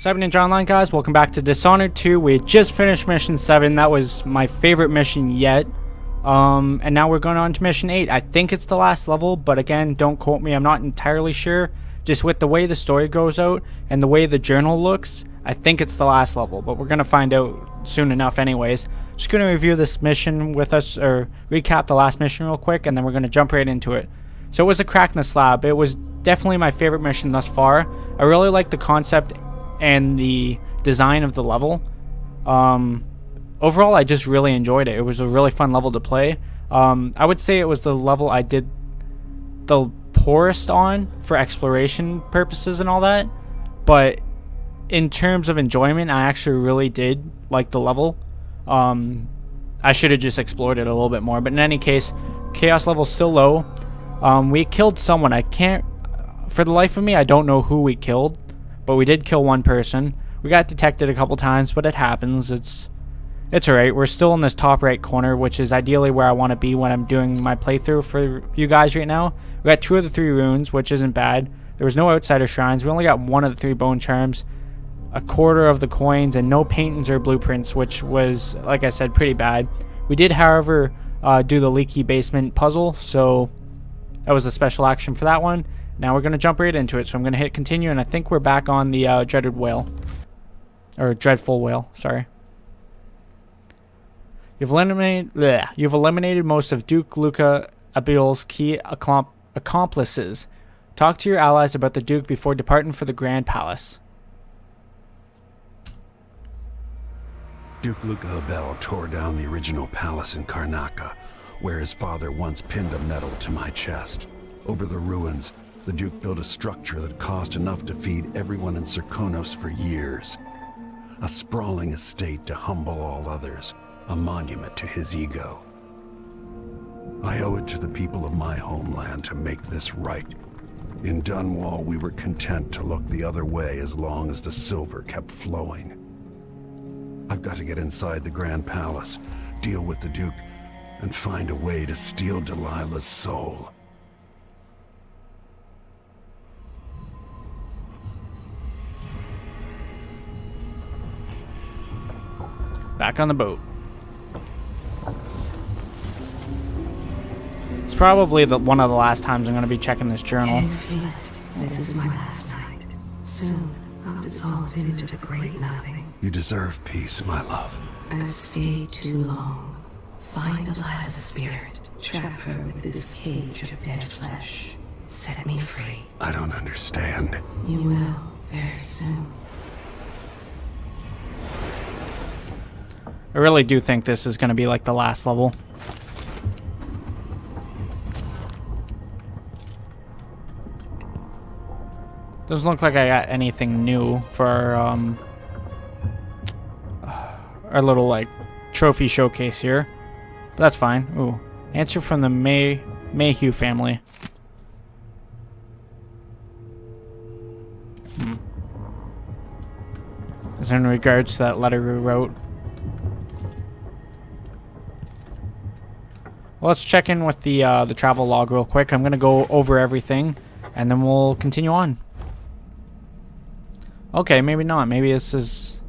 What's happening, John Online, guys? Welcome back to Dishonored 2. We just finished mission 7. That was my favorite mission yet. And now we're going on to mission 8. I think it's the last level, but again, don't quote me. I'm not entirely sure. Just with the way the story goes out and the way the journal looks, I think it's the last level, but we're going to find out soon enough anyways. Just going to review this mission with us, or recap the last mission real quick, and then we're going to jump right into it. So it was a crack in the slab. It was definitely my favorite mission thus far. I really like the concept and the design of the level. Overall, I just really enjoyed it. It was a really fun level to play. I would say it was the level I did the poorest on for exploration purposes and all that, but in terms of enjoyment, I actually really did like the level. I should have just explored it a little bit more, but in any case, chaos level's still low. We killed someone. I can't, for the life of me, I don't know who we killed, but we did kill one person. We got detected a couple times, but it happens. It's alright. We're still in this top right corner, which is ideally where I want to be when I'm doing my playthrough for you guys right now. We got 2 of the 3 runes, which isn't bad. There was no outsider shrines. We only got 1 of the 3 bone charms, a quarter of the coins, and no paintings or blueprints, which was, like I said, pretty bad. We did, however, do the leaky basement puzzle, so that was the special action for that one. Now we're going to jump right into it, so I'm going to hit continue, and I think we're back on the dreaded whale. Or dreadful whale, sorry. You've eliminated most of Duke Luca Abil's key accomplices. Talk to your allies about the Duke before departing for the Grand Palace. Duke Luca Abel tore down the original palace in Karnaca, where his father once pinned a medal to my chest. Over the ruins, the Duke built a structure that cost enough to feed everyone in Serkonos for years. A sprawling estate to humble all others, a monument to his ego. I owe it to the people of my homeland to make this right. In Dunwall, we were content to look the other way as long as the silver kept flowing. I've got to get inside the Grand Palace, deal with the Duke, and find a way to steal Delilah's soul. Back on the boat. It's probably one of the last times I'm going to be checking this journal. I feel it. This is my last night. Soon, I'll dissolve into the great nothing. You deserve peace, my love. I've stayed too long. Find Delilah's spirit. Trap her with this cage of dead flesh. Set me free. I don't understand. You will, very soon. I really do think this is going to be like the last level. Doesn't look like I got anything new for our little like trophy showcase here, but that's fine. Ooh, answer from the Mayhew family. Is in regards to that letter we wrote. Well, let's check in with the travel log real quick. I'm gonna go over everything, and then we'll continue on. Okay, maybe not. Maybe this is...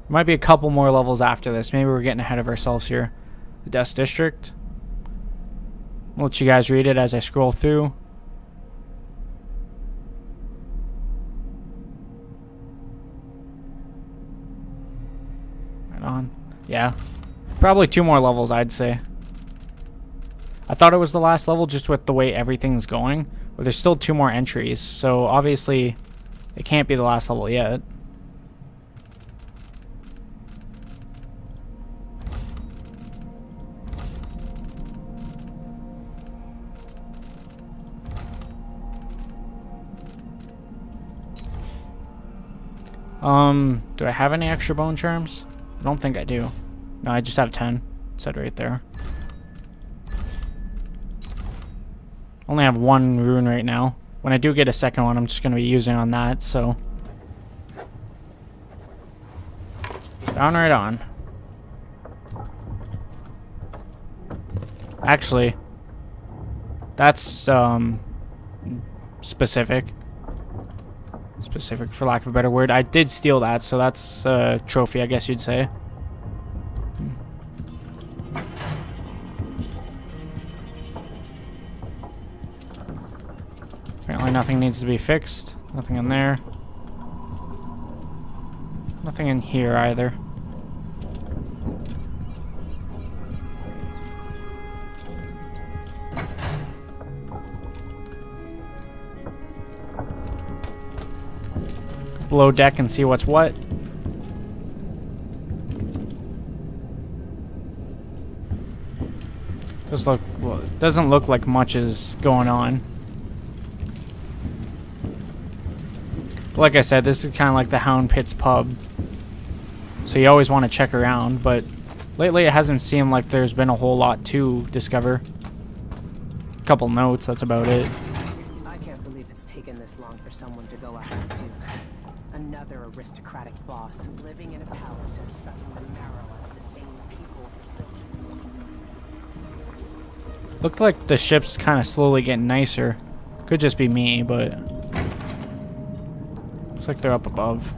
There might be a couple more levels after this. Maybe we're getting ahead of ourselves here. The Dust District. I'll let you guys read it as I scroll through. Right on. Yeah. Probably 2 more levels, I'd say. I thought it was the last level just with the way everything's going. But there's still 2 more entries. So, obviously... It can't be the last level yet. Do I have any extra bone charms? I don't think I do. No, I just have 10. It said right there. Only have 1 rune right now. When I do get a second one, I'm just going to be using on that, so... Down right on. Actually, that's, specific. specific, for lack of a better word. I did steal that, so that's a trophy, I guess you'd say. Apparently nothing needs to be fixed. Nothing in there. Nothing in here either. Below deck and see what's what. Doesn't look like much is going on. Like I said, this is kind of like the Hound Pits pub. So you always want to check around, but lately it hasn't seemed like there's been a whole lot to discover. A couple notes, that's about it. I can't believe it's taken this long for someone to go after the Duke. Another aristocratic boss living in a palace and sucking the marrow out of the same people. Looked like the ship's kind of slowly getting nicer. Could just be me, but looks like they're up above.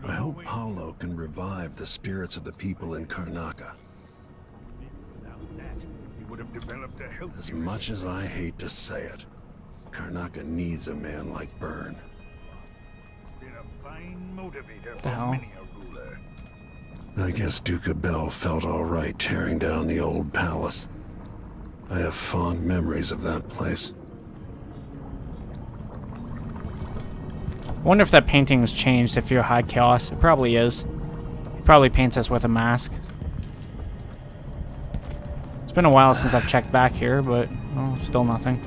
I hope Paulo can revive the spirits of the people in Karnaca. As much as I hate to say it, Karnaca needs a man like Byrne. The hell? I guess Duke Abel felt all right tearing down the old palace. I have fond memories of that place. I wonder if that painting's changed if you're High Chaos. It probably is. He probably paints us with a mask. It's been a while since I've checked back here, but oh, still nothing.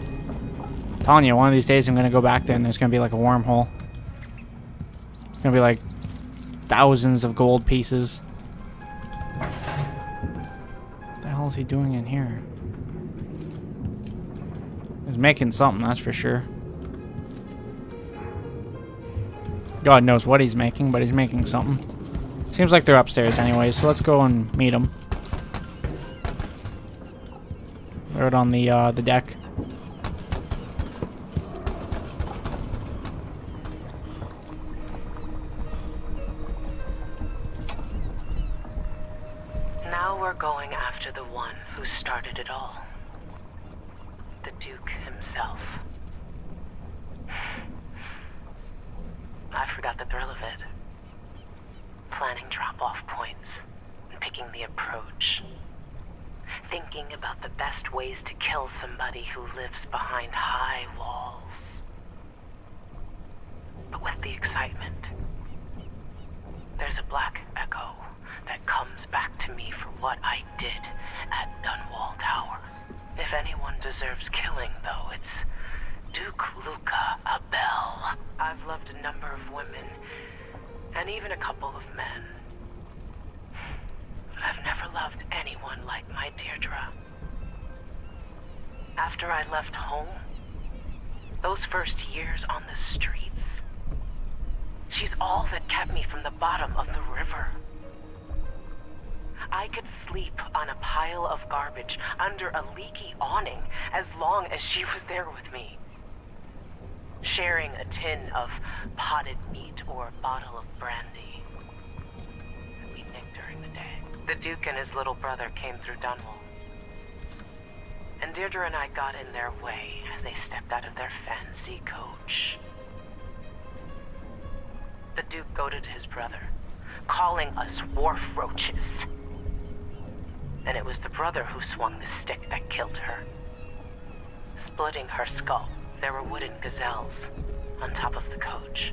I'm telling you, one of these days I'm gonna go back there and there's gonna be like a wormhole. It's gonna be like thousands of gold pieces. What the hell is he doing in here? He's making something, that's for sure. God knows what he's making, but he's making something. Seems like they're upstairs anyways, so let's go and meet them. They're out on the deck. Now we're going after the one who started it all. The Duke himself. I forgot the thrill of it. Planning drop-off points and picking the approach. Thinking about the best ways to kill somebody who lives behind high walls. But with the excitement, there's a black echo that comes back to me for what I did at Dunwall Tower. If anyone deserves killing, though, it's Duke Luca Abel. I've loved a number of women, and even a couple of men. But I've never loved anyone like my Deirdre. After I left home, those first years on the streets, she's all that kept me from the bottom of the river. I could sleep on a pile of garbage under a leaky awning as long as she was there with me. Sharing a tin of potted meat or a bottle of brandy that we nicked during the day. The Duke and his little brother came through Dunwall. And Deirdre and I got in their way as they stepped out of their fancy coach. The Duke goaded his brother, calling us wharf roaches. And it was the brother who swung the stick that killed her, splitting her skull. There were wooden gazelles on top of the coach.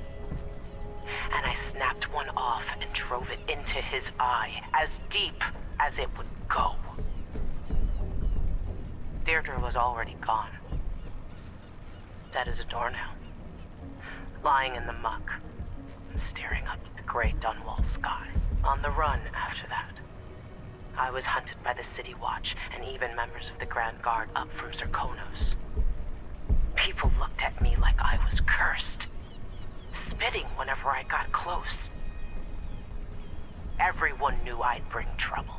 And I snapped one off and drove it into his eye, as deep as it would go. Deirdre was already gone. Dead as a doornail. Lying in the muck and staring up at the gray Dunwall sky. On the run after that. I was hunted by the City Watch and even members of the Grand Guard up from Zirconos. People looked at me like I was cursed, spitting whenever I got close. Everyone knew I'd bring trouble.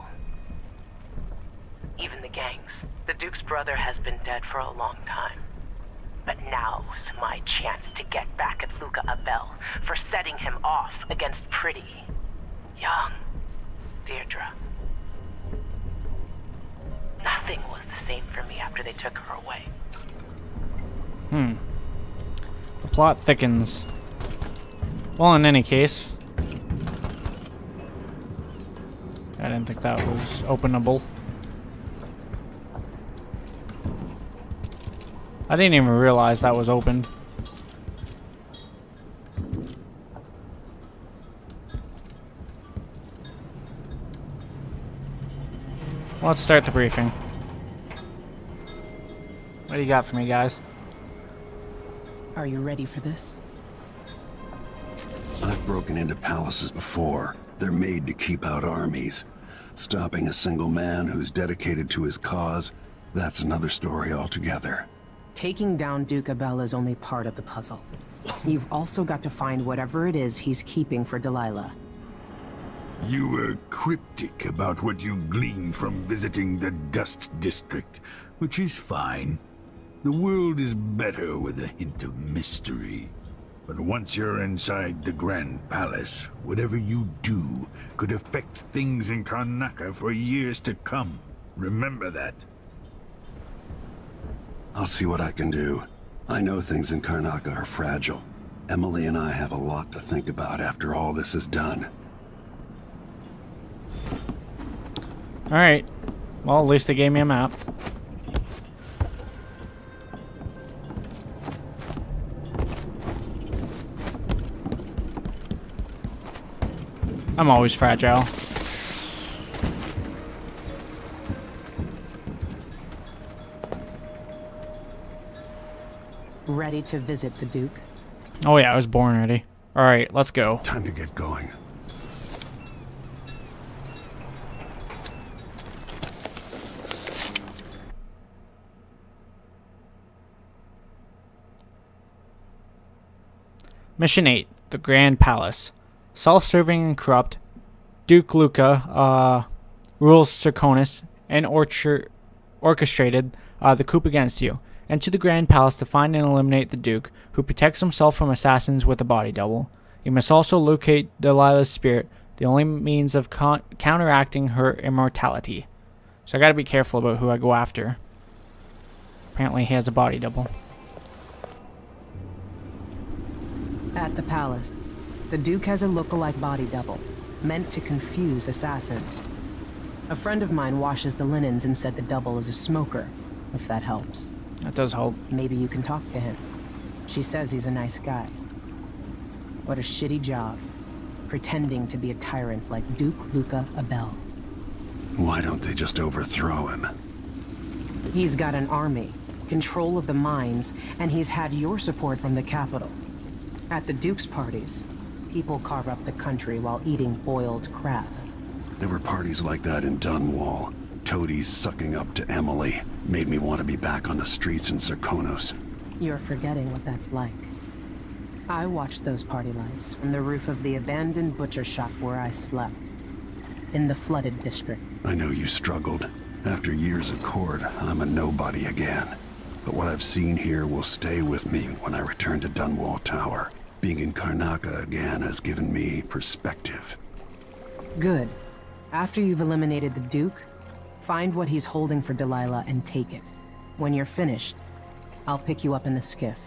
even the gangs. The Duke's brother has been dead for a long time. But now's my chance to get back at Luca Abel for setting him off against pretty, young Deirdre. Nothing was the same for me after they took her away. The plot thickens. Well, in any case, I didn't think that was openable. I didn't even realize that was opened. Let's start the briefing. What do you got for me, guys? Are you ready for this? I've broken into palaces before. They're made to keep out armies. Stopping a single man who's dedicated to his cause, that's another story altogether. Taking down Duke Abel is only part of the puzzle. You've also got to find whatever it is he's keeping for Delilah. You were cryptic about what you gleaned from visiting the Dust District, which is fine. The world is better with a hint of mystery. But once you're inside the Grand Palace, whatever you do could affect things in Karnaca for years to come. Remember that. I'll see what I can do. I know things in Karnaca are fragile. Emily and I have a lot to think about after all this is done. Alright. Well, at least they gave me a map. I'm always fragile. Ready to visit the Duke? Oh yeah, I was born ready. Alright, let's go. Time to get going. Mission 8, the Grand Palace. Self-serving and corrupt, Duke Luca rules Serconis and orchestrated the coup against you. Enter the Grand Palace to find and eliminate the Duke, who protects himself from assassins with a body double. You must also locate Delilah's spirit, the only means of counteracting her immortality. So I gotta be careful about who I go after. Apparently he has a body double. At the palace, the Duke has a lookalike body double, meant to confuse assassins. A friend of mine washes the linens and said the double is a smoker, if that helps. That does help. Maybe you can talk to him. She says he's a nice guy. What a shitty job, pretending to be a tyrant like Duke Luca Abel. Why don't they just overthrow him? He's got an army, control of the mines, and he's had your support from the capital. At the Duke's parties, people carve up the country while eating boiled crab. There were parties like that in Dunwall. Toadies sucking up to Emily made me want to be back on the streets in Serconos. You're forgetting what that's like. I watched those party lights from the roof of the abandoned butcher shop where I slept. In the flooded district. I know you struggled. After years at court, I'm a nobody again. But what I've seen here will stay with me when I return to Dunwall Tower. Being in Karnaca again has given me perspective. Good. After you've eliminated the Duke, find what he's holding for Delilah and take it. When you're finished, I'll pick you up in the skiff.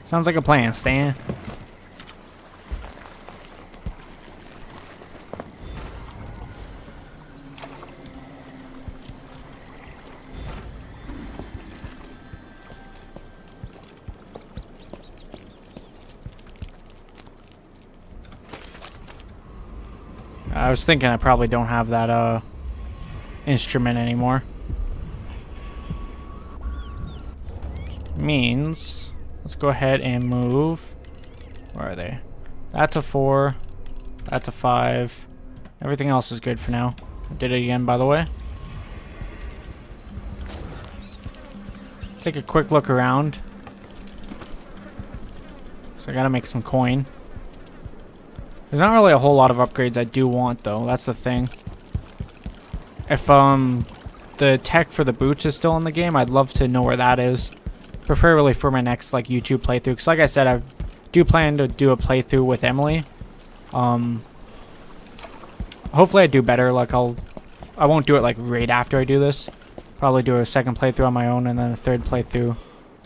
Sounds like a plan, Stan. I was thinking I probably don't have that instrument anymore. Means let's go ahead and move. Where are they? That's a 4. That's a 5. Everything else is good for now. I did it again, by the way. Take a quick look around. So I gotta make some coin. There's not really a whole lot of upgrades I do want, though. That's the thing. If the tech for the boots is still in the game, I'd love to know where that is. Preferably for my next like YouTube playthrough, because like I said, I do plan to do a playthrough with Emily. Hopefully I do better. Like I won't do it like right after I do this. Probably do a second playthrough on my own, and then a third playthrough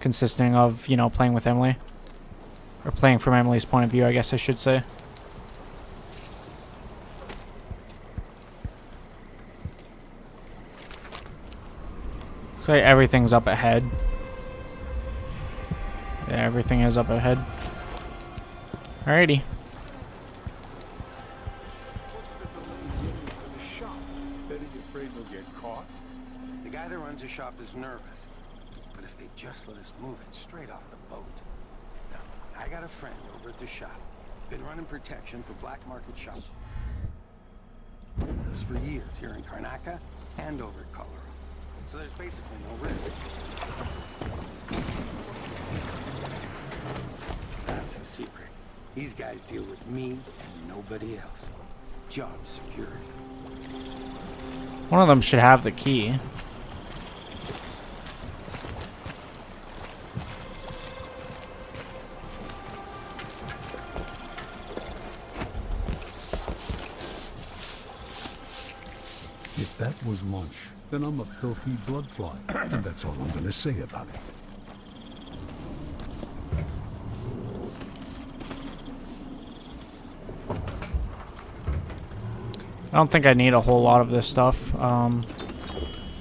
consisting of, you know, playing with Emily. Or playing from Emily's point of view, I guess I should say. So everything's up ahead. Yeah, everything is up ahead. Alrighty. The guy that runs the shop is nervous, but if they just let us move it straight off the boat. Now, I got a friend over at the shop. Been running protection for black market shops for years here in Karnaca and over at Colorado. So there's basically no risk. That's a secret. These guys deal with me and nobody else. Job security. One of them should have the key. If that was lunch, then I'm a filthy bloodfly. And that's all I'm gonna say about it. I don't think I need a whole lot of this stuff.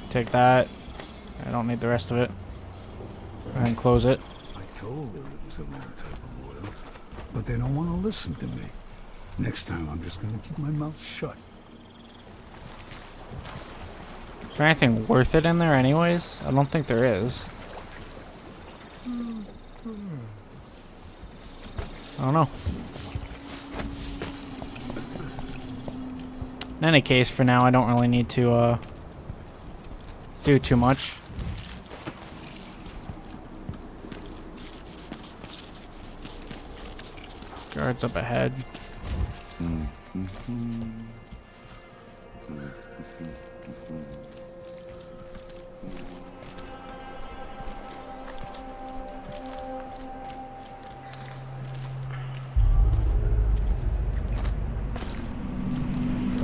Take that. I don't need the rest of it. And close it. I told her it was the wrong type of oil, but they don't want to listen to me. Next time, I'm just gonna keep my mouth shut. Is there anything worth it in there anyways? I don't think there is. I don't know. In any case, for now, I don't really need to do too much. Guards up ahead.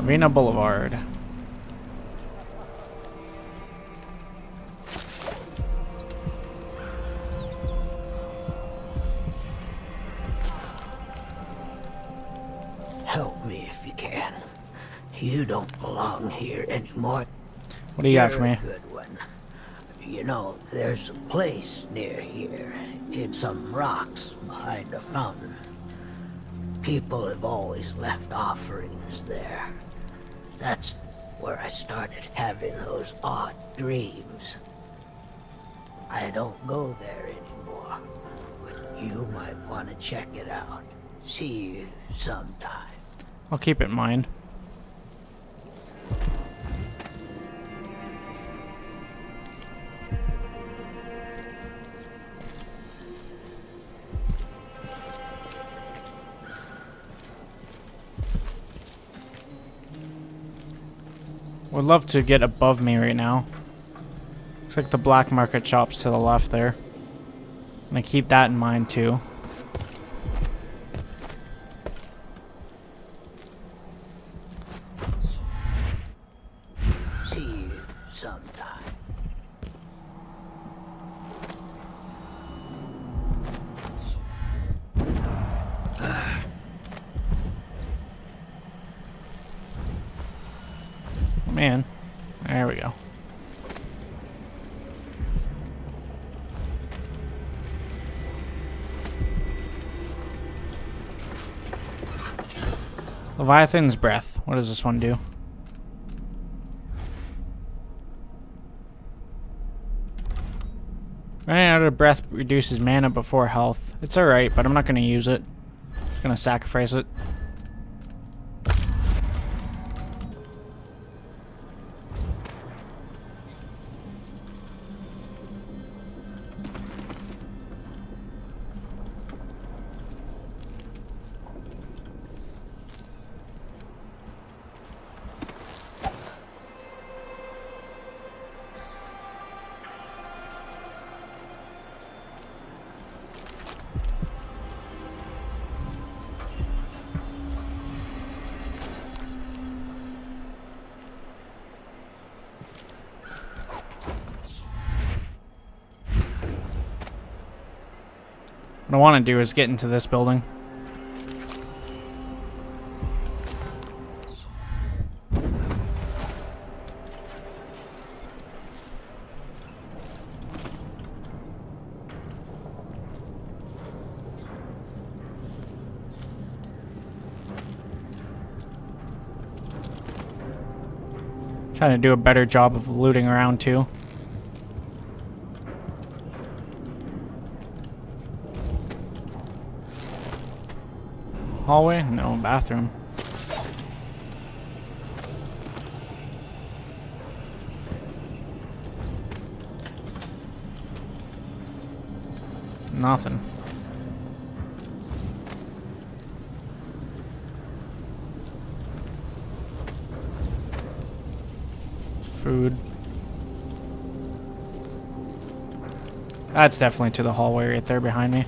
Arena Boulevard. Help me if you can. You don't belong here anymore. What do you got for me? You're a good one. You know, there's a place near here, in some rocks behind a fountain. People have always left offerings there. That's where I started having those odd dreams. I don't go there anymore, but you might want to check it out. See you sometime. I'll keep it in mind. Would love to get above me right now. Looks like the black market shop's to the left there. I'm gonna keep that in mind too. See you sometime. Man, there we go. Leviathan's Breath. What does this one do? Running out of breath reduces mana before health. It's alright, but I'm not going to use it. I'm going to sacrifice it. What I want to do is get into this building. Trying to do a better job of looting around too. Hallway? No, bathroom. Nothing. Food. That's definitely to the hallway right there behind me.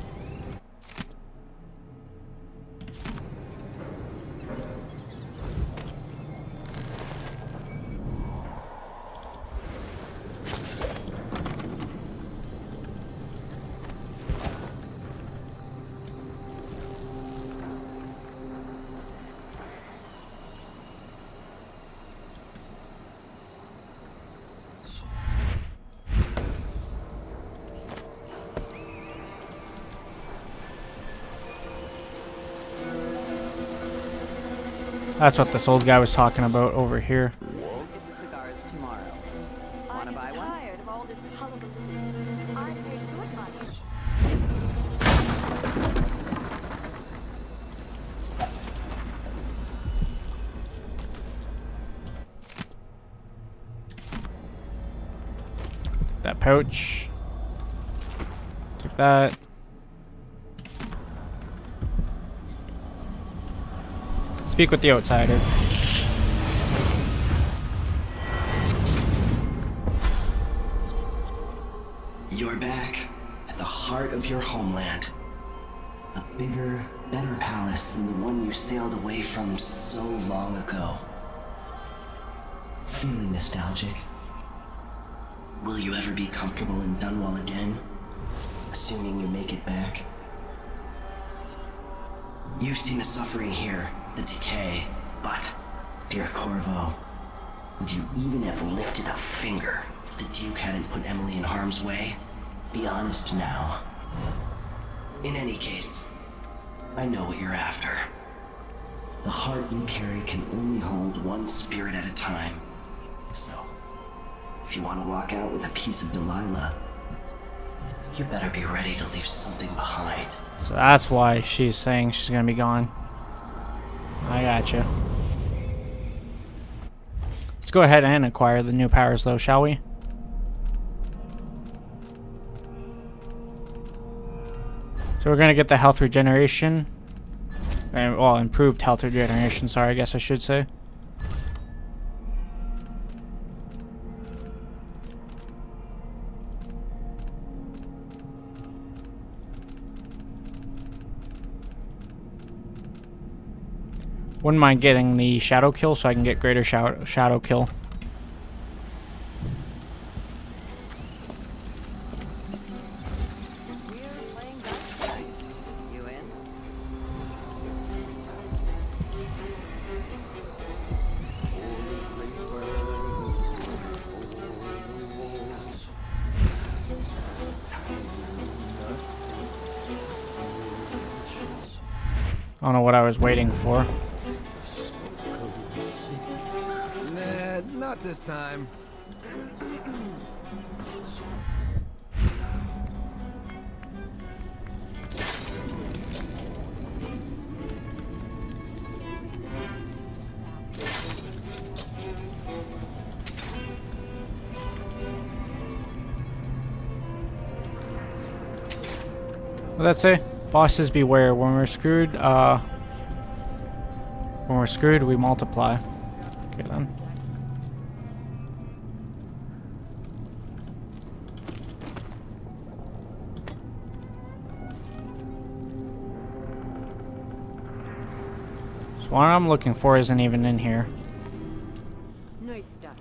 That's what this old guy was talking about over here. Get the cigars tomorrow. Wanna buy one? Tired of all this hullabaloo. I paid good money. That pouch. Take that. Speak with the outsider. You're back at the heart of your homeland. A bigger, better palace than the one you sailed away from so long ago. Feeling nostalgic? Will you ever be comfortable in Dunwall again? Assuming you make it back? You've seen the suffering here, the decay, but, dear Corvo, would you even have lifted a finger if the Duke hadn't put Emily in harm's way? Be honest now. In any case, I know what you're after. The heart you carry can only hold one spirit at a time. So, if you want to walk out with a piece of Delilah, you better be ready to leave something behind. So that's why she's saying she's gonna be gone. I gotcha. Let's go ahead and acquire the new powers though, shall we? So we're gonna get the health regeneration. And, well, improved health regeneration, sorry, I guess I should say. Wouldn't mind getting the shadow kill so I can get greater shadow kill. We're playing dice tonight. You in? I don't know what I was waiting for. Nah, not this time. What'd that say? Bosses beware. When we're screwed, we multiply. Okay then. So what I'm looking for isn't even in here. Nice stuff.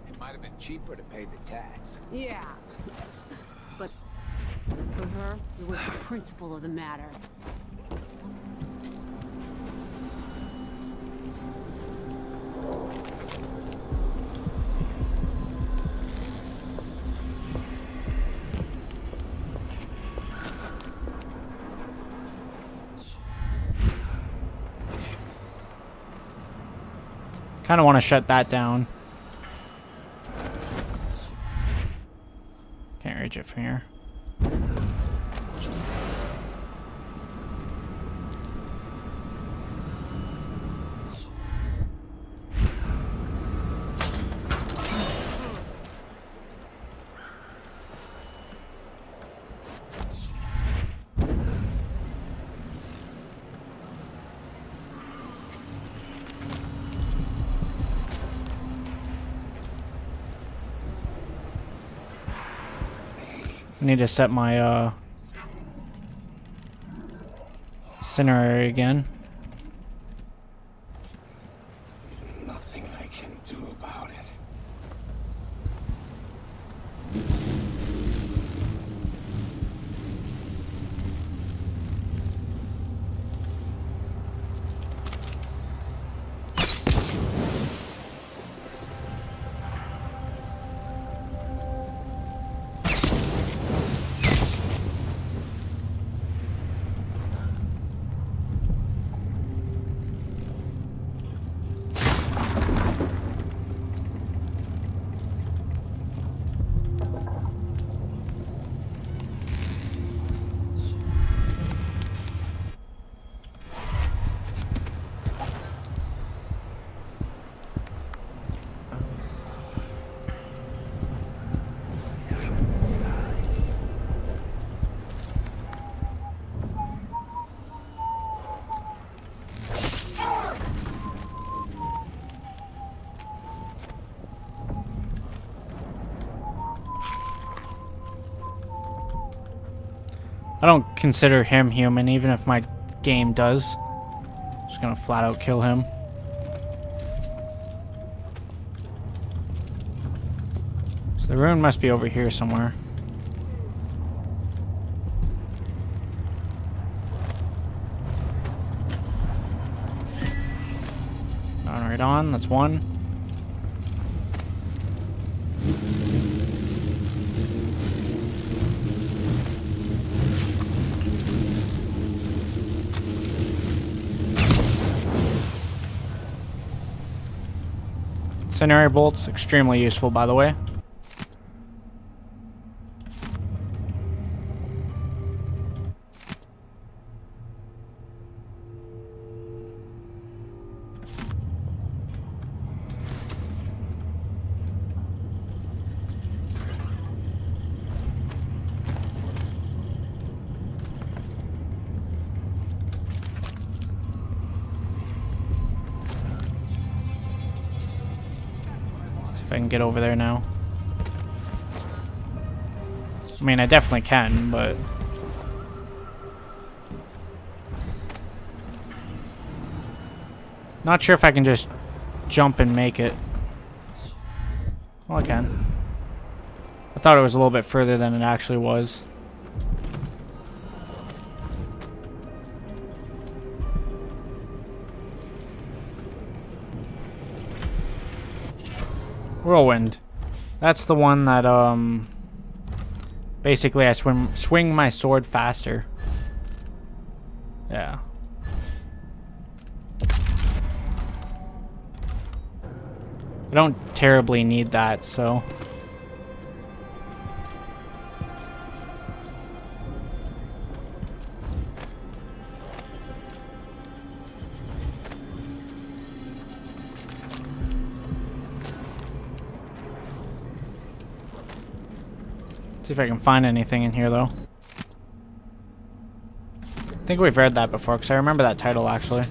It might have been cheaper to pay the tax. Yeah. But for her. It was the principle of the matter. Kind of want to shut that down. Can't reach it from here. I need to set my incinerary again. Nothing I can do about it. I don't consider him human, even if my game does. Just gonna flat out kill him. So the rune must be over here somewhere. Right on, that's one. Incendiary bolts, extremely useful, by the way. If I can get over there now. I mean, I definitely can, but... Not sure if I can just jump and make it. Well, I can. I thought it was a little bit further than it actually was. Whirlwind. That's the one that, basically I swing my sword faster. Yeah. I don't terribly need that, so... See if I can find anything in here, though. I think we've read that before, because I remember that title, actually.